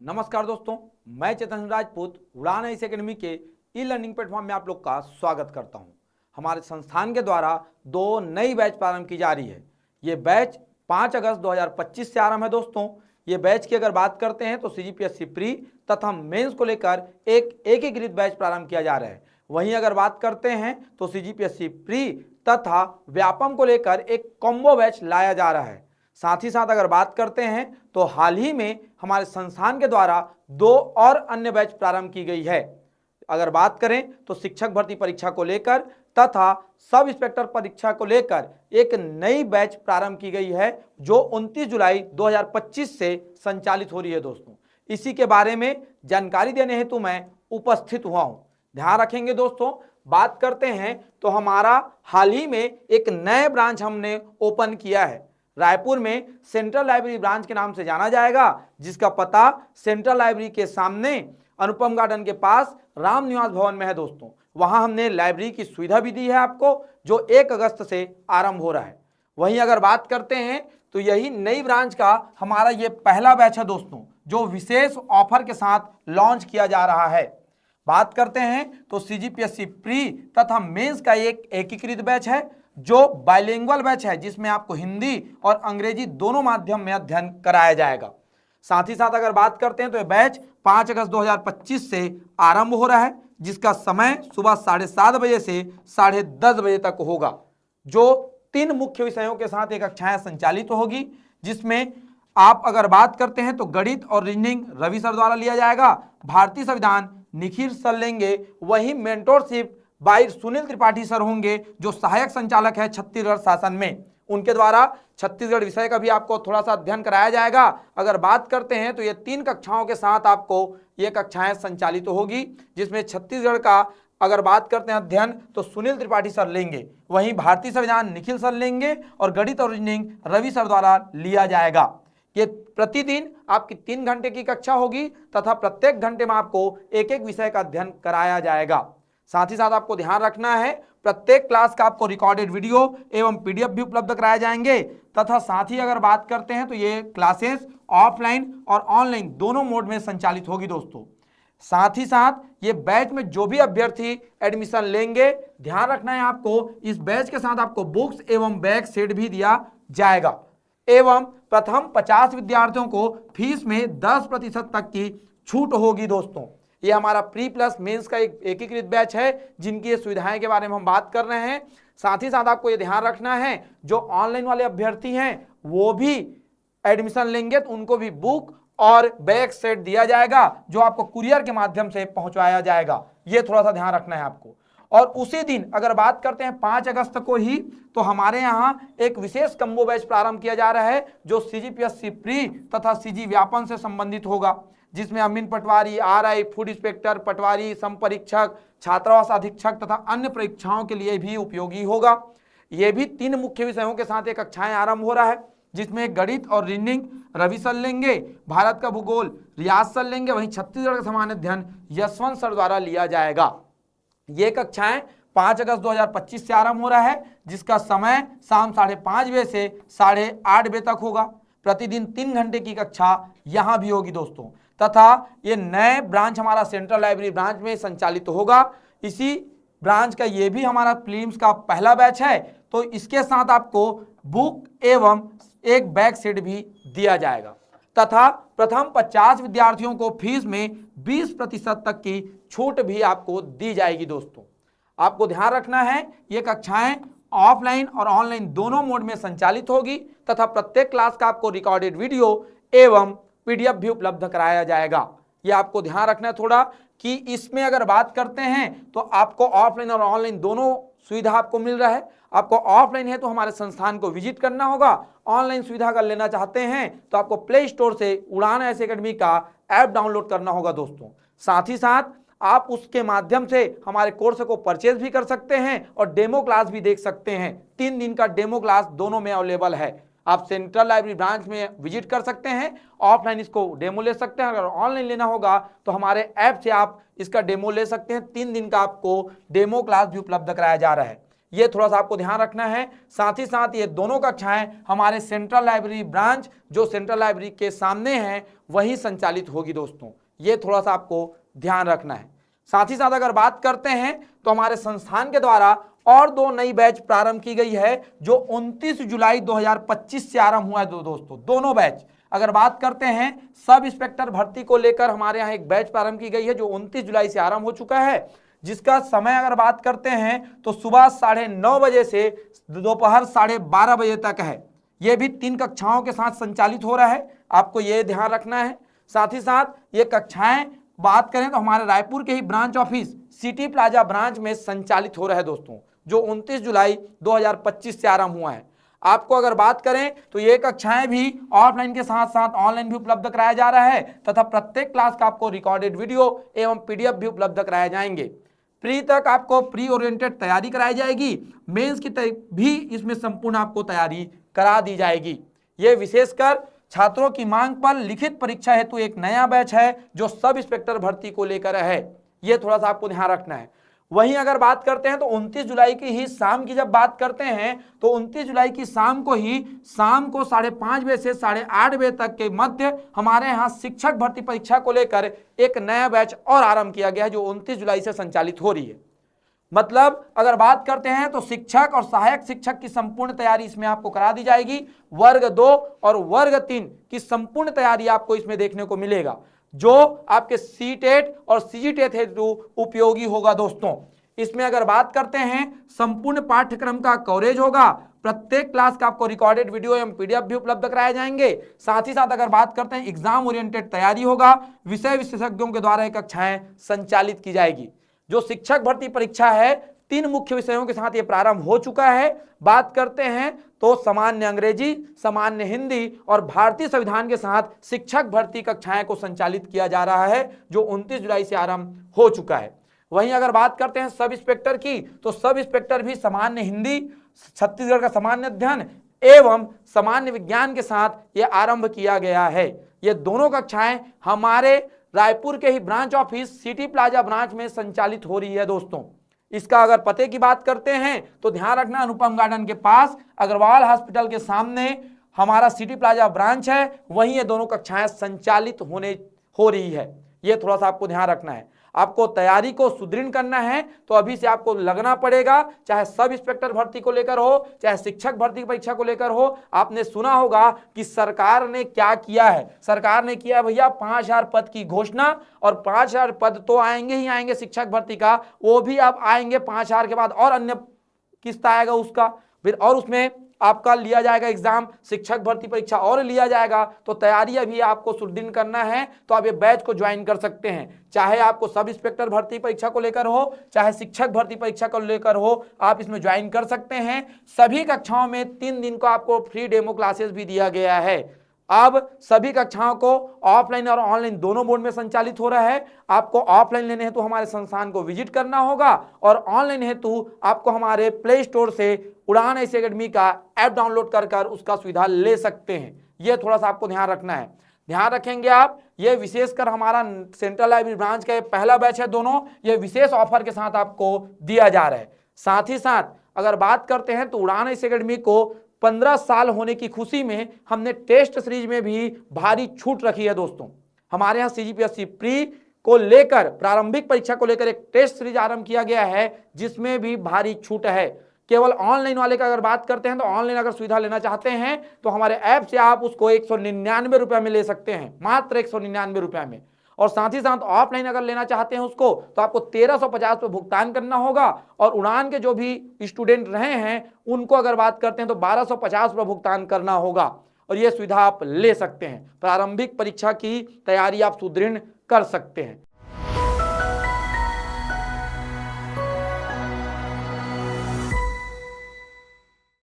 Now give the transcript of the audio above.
नमस्कार दोस्तों, मैं चेतन राजपूत उड़ान ऐसी एकेडमी के ई लर्निंग प्लेटफॉर्म में आप लोग का स्वागत करता हूं। हमारे संस्थान के द्वारा दो नई बैच प्रारंभ की जा रही है। ये बैच 5 अगस्त 2025 से आरंभ है। दोस्तों, ये बैच की अगर बात करते हैं तो सीजीपीएससी प्री तथा मेंस को लेकर एक एकीकृत बैच प्रारंभ किया जा रहा है। वहीं अगर बात करते हैं तो सीजीपीएससी प्री तथा व्यापम को लेकर एक कॉम्बो बैच लाया जा रहा है। साथ ही साथ अगर बात करते हैं तो हाल ही में हमारे संस्थान के द्वारा दो और अन्य बैच प्रारंभ की गई है। अगर बात करें तो शिक्षक भर्ती परीक्षा को लेकर तथा सब इंस्पेक्टर परीक्षा को लेकर एक नई बैच प्रारंभ की गई है जो 29 जुलाई 2025 से संचालित हो रही है। दोस्तों, इसी के बारे में जानकारी देने हेतु मैं उपस्थित हुआ हूं। ध्यान रखेंगे दोस्तों, बात करते हैं तो हमारा हाल ही में एक नए ब्रांच हमने ओपन किया है। रायपुर में सेंट्रल लाइब्रेरी ब्रांच के नाम से जाना जाएगा, जिसका पता सेंट्रल लाइब्रेरी के सामने अनुपम गार्डन के पास राम निवास भवन में है। दोस्तों, वहां हमने लाइब्रेरी की सुविधा भी दी है आपको, जो 1 अगस्त से आरंभ हो रहा है। वहीं अगर बात करते हैं तो यही नई ब्रांच का हमारा ये पहला बैच है दोस्तों, जो विशेष ऑफर के साथ लॉन्च किया जा रहा है। बात करते हैं तो सीजीपीएससी प्री तथा मेंस का एक एकीकृत बैच है जो बाइलिंगुअल बैच है, जिसमें आपको हिंदी और अंग्रेजी दोनों माध्यम में अध्ययन कराया जाएगा। साथ ही साथ अगर बात करते हैं तो यह बैच 5 अगस्त 2025 से आरंभ हो रहा है, जिसका समय सुबह 7:30 बजे से 10:30 बजे तक होगा, जो 3 मुख्य विषयों के साथ एक कक्षाएं संचालित होगी। जिसमें आप अगर बात करते हैं तो गणित और रीजनिंग रवि सर द्वारा लिया जाएगा, भारतीय संविधान निखिल सर लेंगे, वहीं mentorship by Sunil Tripathi sir होंगे, जो सहायक संचालक है छत्तीसगढ़ शासन में। उनके द्वारा छत्तीसगढ़ विषय का भी आपको थोड़ा सा अध्ययन कराया जाएगा। अगर बात करते हैं तो ये 3 कक्षाओं के साथ आपको ये कक्षाएं संचालित होगी, जिसमें छत्तीसगढ़ का अगर बात करते हैं अध्ययन तो सुनील त्रिपाठी सर लेंगे, वहीं भारतीय संविधान निखिल सर लेंगे और गणित और रीजनिंग रवि सर द्वारा लिया जाएगा। ये प्रतिदिन आपकी 3 घंटे की कक्षा होगी तथा प्रत्येक घंटे में आपको एक एक विषय का अध्ययन कराया जाएगा। साथ ही साथ आपको ध्यान रखना है, प्रत्येक क्लास का आपको रिकॉर्डेड वीडियो एवं पीडीएफ भी उपलब्ध कराए जाएंगे। तथा साथ ही अगर बात करते हैं तो ये क्लासेस ऑफलाइन और ऑनलाइन दोनों मोड में संचालित होगी। दोस्तों, साथ ही साथ ये बैच में जो भी अभ्यर्थी एडमिशन लेंगे, ध्यान रखना है आपको, इस बैच के साथ आपको बुक्स एवं बैग सेट भी दिया जाएगा एवं प्रथम 50 विद्यार्थियों को फीस में 10% तक की छूट होगी। दोस्तों, ये हमारा प्री प्लस मेंस का एक एकीकृत बैच है, जिनकी ये सुविधाएं के बारे में हम बात कर रहे हैं। साथ ही साथ आपको ये ध्यान रखना है, जो ऑनलाइन वाले अभ्यर्थी हैं वो भी एडमिशन लेंगे तो उनको भी बुक और बैग सेट दिया जाएगा, जो आपको कुरियर के माध्यम से पहुंचाया जाएगा। ये थोड़ा सा ध्यान रखना है आपको। और उसी दिन अगर बात करते हैं 5 अगस्त को ही, तो हमारे यहाँ एक विशेष कम्बो बैच प्रारंभ किया जा रहा है, जो सीजीपीएससी प्री तथा सीजी व्यापम से संबंधित होगा, जिसमें अमीन पटवारी, आरआई, फूड इंस्पेक्टर, पटवारी, संपरीक्षक, छात्रावास अधीक्षक तथा अन्य परीक्षाओं के लिए भी उपयोगी होगा। यह भी 3 मुख्य विषयों के साथ एक कक्षाएं आरंभ हो रहा है, जिसमें गणित और रीजनिंग रवि सर लेंगे, भारत का भूगोल रियाज सर लेंगे, वहीं छत्तीसगढ़ का सामान्य अध्ययन यशवंत सर द्वारा लिया जाएगा। ये कक्षाएं 5 अगस्त 2025 से आरंभ हो रहा है, जिसका समय शाम 5:30 बजे से 8:30 बजे तक होगा। प्रतिदिन 3 घंटे की कक्षा यहां भी होगी दोस्तों। तथा ये नए ब्रांच हमारा सेंट्रल लाइब्रेरी ब्रांच में संचालित होगा। इसी ब्रांच का ये भी हमारा प्रीलिम्स का पहला बैच है, तो इसके साथ आपको बुक एवं एक बैग सेट भी दिया जाएगा तथा प्रथम 50 विद्यार्थियों को फीस में 20% तक की छूट भी आपको दी जाएगी। दोस्तों, आपको ध्यान रखना है, ये कक्षाएं ऑफलाइन और ऑनलाइन दोनों मोड में संचालित होगी तथा प्रत्येक क्लास का आपको रिकॉर्डेड वीडियो एवं पीडीएफ भी उपलब्ध कराया जाएगा। ये आपको ध्यान रखना है थोड़ा, कि इसमें अगर बात करते हैं तो आपको ऑफलाइन और ऑनलाइन दोनों सुविधा आपको मिल रहा है। आपको ऑफलाइन है तो हमारे संस्थान को विजिट करना होगा, ऑनलाइन सुविधा अगर लेना चाहते हैं तो आपको प्ले स्टोर से उड़ान ऐसी एकेडमी का ऐप डाउनलोड करना होगा। दोस्तों, साथ ही साथ आप उसके माध्यम से हमारे कोर्स को परचेज भी कर सकते हैं और डेमो क्लास भी देख सकते हैं। 3 दिन का डेमो क्लास दोनों में अवेलेबल है। आप सेंट्रल लाइब्रेरी ब्रांच में विजिट कर सकते हैं, ऑफलाइन इसको डेमो ले सकते हैं। अगर ऑनलाइन लेना होगा तो हमारे ऐप से आप इसका डेमो ले सकते हैं। 3 दिन का आपको डेमो क्लास भी उपलब्ध कराया जा रहा है। ये थोड़ा सा आपको ध्यान रखना है। साथ ही साथ ये दोनों कक्षाएं हमारे सेंट्रल लाइब्रेरी ब्रांच जो सेंट्रल लाइब्रेरी के सामने है वही संचालित होगी दोस्तों, ये थोड़ा सा आपको ध्यान रखना है। साथ ही साथ अगर बात करते हैं तो हमारे संस्थान के द्वारा और 2 नई बैच प्रारंभ की गई है जो 29 जुलाई 2025 से आरंभ हुआ है दोस्तों, दोनों बैच। अगर बात करते हैं सब इंस्पेक्टर भर्ती को लेकर हमारे यहाँ एक बैच प्रारंभ की गई है जो 29 जुलाई से आरंभ हो चुका है, जिसका समय अगर बात करते हैं तो सुबह 9:30 बजे से दोपहर 12:30 बजे तक है। ये भी 3 कक्षाओं के साथ संचालित हो रहा है, आपको ये ध्यान रखना है। साथ ही साथ ये कक्षाएं बात करें तो हमारे रायपुर के ही branch office city plaza branch में संचालित हो रहा है दोस्तों, जो 29 जुलाई 2025 से आरंभ हुआ है। आपको अगर बात करें तो ये कक्षाएं भी ऑफलाइन के साथ साथ ऑनलाइन भी उपलब्ध कराया जा रहा है तथा प्रत्येक क्लास का आपको रिकॉर्डेड वीडियो एवं पीडीएफ भी उपलब्ध कराए जाएंगे। प्री तक आपको प्री ओरिएंटेड तैयारी कराई जाएगी, मेंस की भी इसमें संपूर्ण आपको तैयारी करा दी जाएगी। ये विशेषकर छात्रों की मांग पर लिखित परीक्षा हेतु एक नया बैच है जो सब इंस्पेक्टर भर्ती को लेकर है, ये थोड़ा सा आपको ध्यान रखना है। वहीं अगर बात करते हैं तो 29 जुलाई की ही शाम की जब बात करते हैं तो 29 जुलाई की शाम को 5:30 बजे से 8:30 बजे तक के मध्य हमारे यहाँ शिक्षक भर्ती परीक्षा को लेकर एक नया बैच और आरंभ किया गया है जो 29 जुलाई से संचालित हो रही है। मतलब अगर बात करते हैं तो शिक्षक और सहायक शिक्षक की संपूर्ण तैयारी इसमें आपको करा दी जाएगी। वर्ग 2 और वर्ग 3 की संपूर्ण तैयारी आपको इसमें देखने को मिलेगा जो आपके सीटेट और सीजीटेट हेतु उपयोगी होगा दोस्तों। इसमें अगर बात करते हैं संपूर्ण पाठ्यक्रम का कवरेज होगा, प्रत्येक क्लास का आपको रिकॉर्डेड वीडियो एवं पीडीएफ भी उपलब्ध कराए जाएंगे। साथ ही साथ अगर बात करते हैं एग्जाम ओरिएंटेड तैयारी होगा, विषय विशेषज्ञों के द्वारा एक कक्षाएं संचालित की जाएगी। जो शिक्षक भर्ती परीक्षा है 3 मुख्य विषयों के साथ ये प्रारंभ हो चुका है। बात करते हैं तो सामान्य अंग्रेजी, सामान्य हिंदी और भारतीय संविधान के साथ शिक्षक भर्ती कक्षाएं को संचालित किया जा रहा है जो 29 जुलाई से आरंभ हो चुका है। वहीं अगर बात करते हैं सब इंस्पेक्टर की तो सब इंस्पेक्टर भी सामान्य हिंदी, छत्तीसगढ़ का सामान्य अध्ययन एवं सामान्य विज्ञान के साथ ये आरंभ किया गया है। ये दोनों कक्षाएं हमारे रायपुर के ही branch office city plaza branch में संचालित हो रही है दोस्तों। इसका अगर पते की बात करते हैं तो ध्यान रखना, अनुपम गार्डन के पास अग्रवाल हॉस्पिटल के सामने हमारा सिटी प्लाजा ब्रांच है, वहीं ये दोनों कक्षाएं संचालित हो रही है। ये थोड़ा सा आपको ध्यान रखना है। आपको तैयारी को सुदृढ़ करना है तो अभी से आपको लगना पड़ेगा, चाहे सब इंस्पेक्टर भर्ती को लेकर हो, चाहे शिक्षक भर्ती परीक्षा को लेकर हो। आपने सुना होगा कि सरकार ने क्या किया है। सरकार ने किया है भैया 5000 पद की घोषणा, और 5000 पद तो आएंगे ही आएंगे शिक्षक भर्ती का, वो भी आप आएंगे 5000 के बाद और अन्य किस्त आएगा उसका, फिर और उसमें आपका लिया जाएगा एग्जाम, शिक्षक भर्ती परीक्षा और लिया जाएगा। तो तैयारी अभी आपको सुदृढ़ करना है तो आप ये बैच को ज्वाइन कर सकते हैं। चाहे आपको सब इंस्पेक्टर भर्ती परीक्षा को लेकर हो, चाहे शिक्षक भर्ती परीक्षा को लेकर हो, आप इसमें ज्वाइन कर सकते हैं। सभी कक्षाओं में 3 दिन को आपको फ्री डेमो क्लासेस भी दिया गया है। अब सभी कक्षाओं को ऑफलाइन और ऑनलाइन दोनों मोड में संचालित हो रहा है। आपको ऑफलाइन लेने हेतु हमारे संस्थान को विजिट करना होगा और ऑनलाइन हेतु आपको हमारे प्ले स्टोर से उड़ान ऐसी एकेडमी का ऐप डाउनलोड कर उसका सुविधा ले सकते हैं। ये थोड़ा सा आपको ध्यान रखना है। ध्यान रखेंगे आप, ये विशेषकर हमारा सेंट्रल लाइब्रेरी ब्रांच का पहला बैच है, दोनों ये विशेष ऑफर के साथ आपको दिया जा रहा है। साथ ही साथ अगर बात करते हैं तो उड़ान ऐसी एकेडमी को 15 साल होने की खुशी में हमने टेस्ट सीरीज में भी भारी छूट रखी है दोस्तों। हमारे यहाँ सीजीपीएससी प्री को लेकर प्रारंभिक परीक्षा को लेकर एक टेस्ट सीरीज आरंभ किया गया है जिसमें भी भारी छूट है। केवल ऑनलाइन वाले का अगर बात करते हैं तो ऑनलाइन अगर सुविधा लेना चाहते हैं तो हमारे ऐप से आप उसको 199 रुपये में ले सकते हैं, मात्र 199 रुपये में। और साथ ही साथ ऑफलाइन अगर लेना चाहते हैं उसको तो आपको 1350 रुपये भुगतान करना होगा। और उड़ान के जो भी स्टूडेंट रहे हैं उनको अगर बात करते हैं तो 1250 रुपये भुगतान करना होगा। और ये सुविधा आप ले सकते हैं। प्रारंभिक परीक्षा की तैयारी आप सुदृढ़ कर सकते हैं।